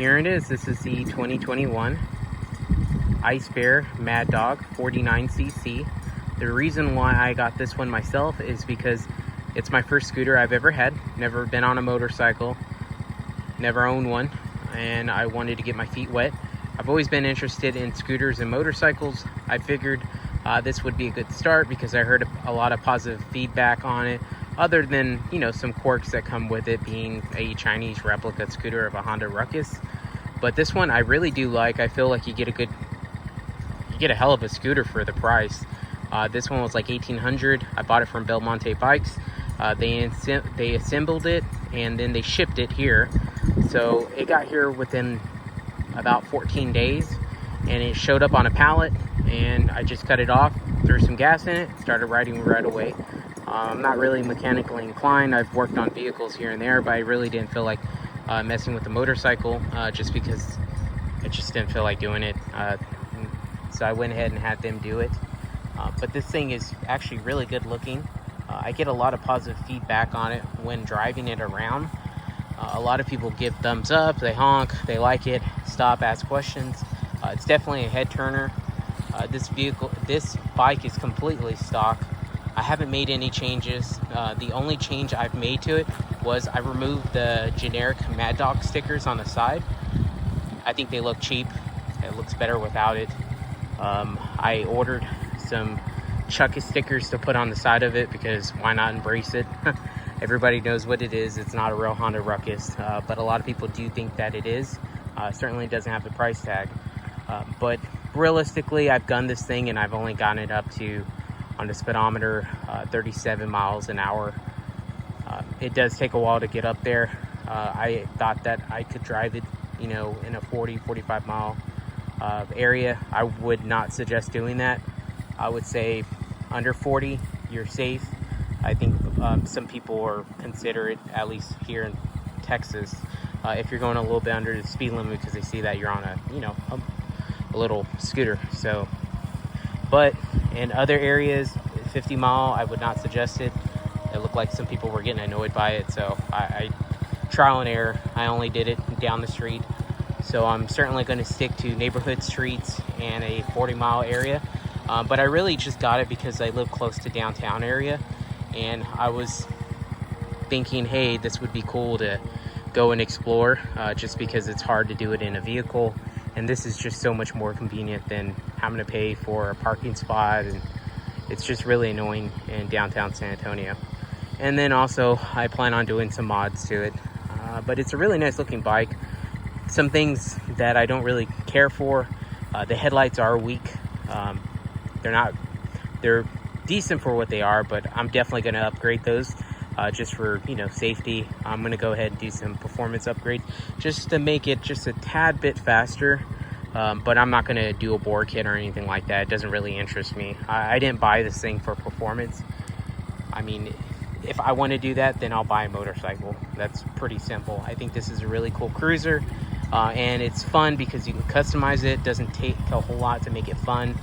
Here it is. This is the 2021 Ice Bear Maddog 49cc. The reason why I got this one myself is because it's my first scooter I've ever had. Never been on a motorcycle, never owned one, and I wanted to get my feet wet. I've always been interested in scooters and motorcycles. I figured this would be a good start because I heard a lot of positive feedback on it, other than, you know, some quirks that come with it being a Chinese replica scooter of a Honda Ruckus. But this one I really do like. I feel like you get a hell of a scooter for the price. This one was like $1,800. I bought it from Belmonte Bikes. They assembled it and then they shipped it here. So it got here within about 14 days and it showed up on a pallet, and I just cut it off, threw some gas in it, started riding right away. I'm not really mechanically inclined. I've worked on vehicles here and there, but I really didn't feel like messing with the motorcycle just because I just didn't feel like doing it. So I went ahead and had them do it. But this thing is actually really good looking. I get a lot of positive feedback on it when driving it around. A lot of people give thumbs up, they honk, they like it, stop, ask questions. It's definitely a head turner. This bike is completely stock. I haven't made any changes. The only change I've made to it was I removed the generic Maddog stickers on the side. I think they look cheap. It looks better without it. I ordered some Chucka stickers to put on the side of it because why not embrace it? Everybody knows what it is. It's not a real Honda Ruckus, but a lot of people do think that it is. Certainly doesn't have the price tag. But realistically, I've gunned this thing and I've only gotten it up to, on the speedometer, 37 miles an hour. It does take a while to get up there. I thought that I could drive it, you know, in a 40-45 mile area. I would not suggest doing that. I would say under 40, you're safe. I think some people are considerate, at least here in Texas, if you're going a little bit under the speed limit because they see that you're on a, you know, a little scooter. So, but in other areas, 50 mile, I would not suggest it. It looked like some people were getting annoyed by it, so I trial and error. I only did it down the street. So I'm certainly going to stick to neighborhood streets and a 40-mile area. But I really just got it because I live close to downtown area, and I was thinking, hey, this would be cool to go and explore, just because it's hard to do it in a vehicle, and this is just so much more convenient than having to pay for a parking spot, and it's just really annoying in downtown San Antonio. And then also I plan on doing some mods to it, but it's a really nice looking bike. Some things that I don't really care for, the headlights are weak. They're decent for what they are, but I'm definitely going to upgrade those just for, you know, safety. I'm going to go ahead and do some performance upgrades just to make it just a tad bit faster. But I'm not going to do a bore kit or anything like that. It doesn't really interest me. I didn't buy this thing for performance. I mean, if I want to do that, then I'll buy a motorcycle. That's pretty simple. I think this is a really cool cruiser, and it's fun because you can customize it. It doesn't take a whole lot to make it fun.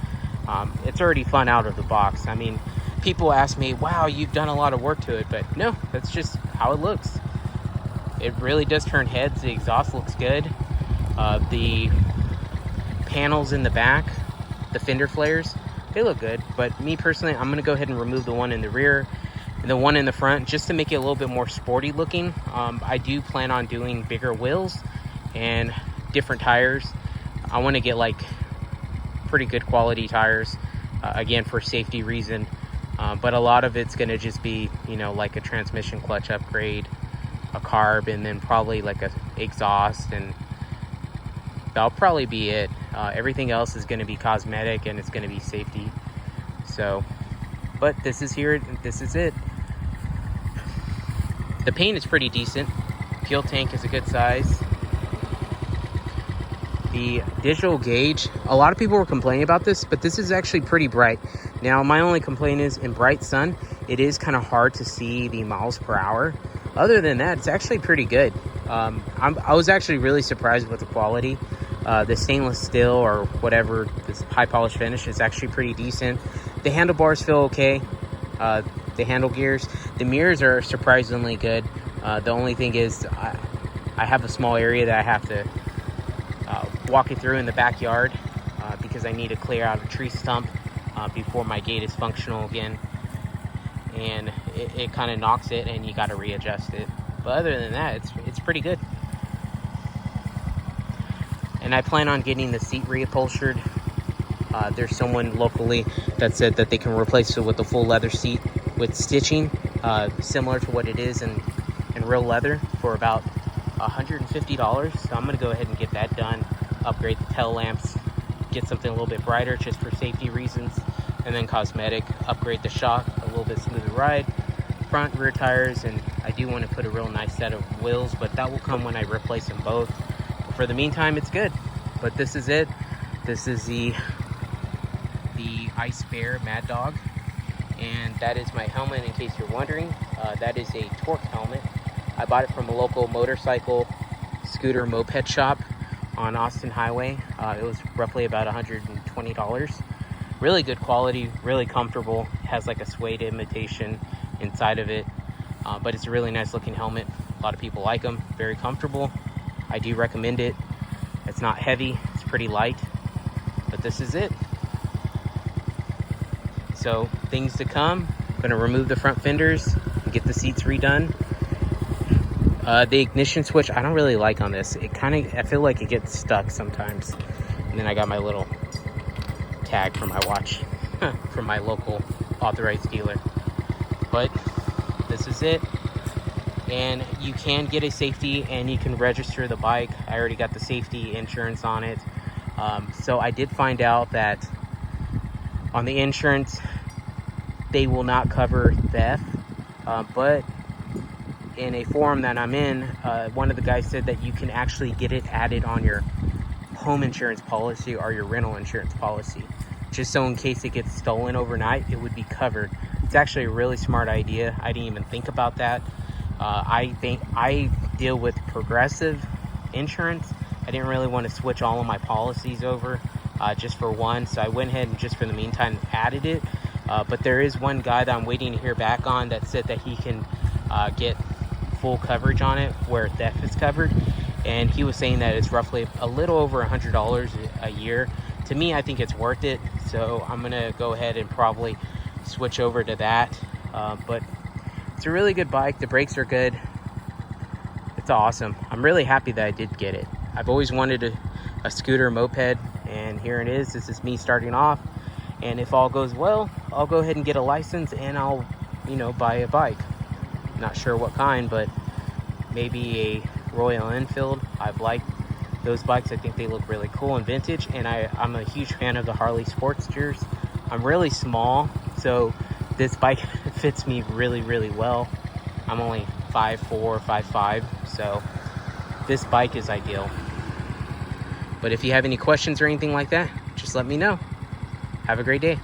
It's already fun out of the box. I mean, people ask me, wow, you've done a lot of work to it, but no, that's just how it looks. It really does turn heads. The exhaust looks good. The panels in the back, the fender flares, they look good, but me personally, I'm gonna go ahead and remove the one in the rear and the one in the front just to make it a little bit more sporty looking. I do plan on doing bigger wheels and different tires. I want to get like pretty good quality tires, again, for safety reason, but a lot of it's going to just be, you know, like a transmission clutch upgrade, a carb, and then probably like a exhaust, and that'll probably be it. Everything else is going to be cosmetic and it's going to be safety. So, but this is here, this is it. The paint is pretty decent. Fuel tank is a good size. The digital gauge, a lot of people were complaining about this, but this is actually pretty bright. Now, my only complaint is in bright sun, it is kind of hard to see the miles per hour. Other than that, it's actually pretty good. I was actually really surprised with the quality. The stainless steel or whatever, this high polish finish is actually pretty decent. The handlebars feel okay. The handle gears, the mirrors are surprisingly good. The only thing is I have a small area that I have to walking through in the backyard because I need to clear out a tree stump before my gate is functional again. And it kind of knocks it, and you got to readjust it. But other than that, it's pretty good. And I plan on getting the seat reupholstered. There's someone locally that said that they can replace it with a full leather seat with stitching, similar to what it is in real leather, for about $150. So I'm going to go ahead and get that done, upgrade the tail lamps, get something a little bit brighter just for safety reasons, and then cosmetic, upgrade the shock, a little bit smoother ride, front, rear tires, and I do want to put a real nice set of wheels, but that will come when I replace them both. But for the meantime, it's good. But this is it. This is the Ice Bear Maddog, and that is my helmet, in case you're wondering. That is a torque helmet. I bought it from a local motorcycle, scooter, moped shop on Austin Highway. It was roughly about $120. Really good quality, really comfortable. It has like a suede imitation inside of it, but it's a really nice looking helmet. A lot of people like them. Very comfortable. I do recommend it. It's not heavy, it's pretty light, but this is it. So things to come. I'm gonna remove the front fenders and get the seats redone. The ignition switch, I don't really like on this. I feel like it gets stuck sometimes. And then I got my little tag for my watch from my local authorized dealer. But this is it. And you can get a safety and you can register the bike. I already got the safety insurance on it. So I did find out that on the insurance, they will not cover theft. But in a forum that I'm in, one of the guys said that you can actually get it added on your home insurance policy or your rental insurance policy, just so in case it gets stolen overnight, it would be covered. It's actually a really smart idea. I didn't even think about that. I deal with Progressive insurance. I didn't really want to switch all of my policies over just for one, so I went ahead and just for the meantime added it. But there is one guy that I'm waiting to hear back on that said that he can get full coverage on it where theft is covered, and he was saying that it's roughly a little over $100 a year. To me, I think it's worth it, so I'm gonna go ahead and probably switch over to that. But it's a really good bike. The brakes are good. It's awesome. I'm really happy that I did get it. I've always wanted a scooter moped, and here it is. This is me starting off, and if all goes well, I'll go ahead and get a license and I'll buy a bike. Not sure what kind, but maybe a Royal Enfield. I've liked those bikes. I think they look really cool and vintage, and I'm a huge fan of the Harley Sportsters. I'm really small, so this bike fits me really, really well. I'm only 5'4", 5'5", so this bike is ideal. But if you have any questions or anything like that, just let me know. Have a great day.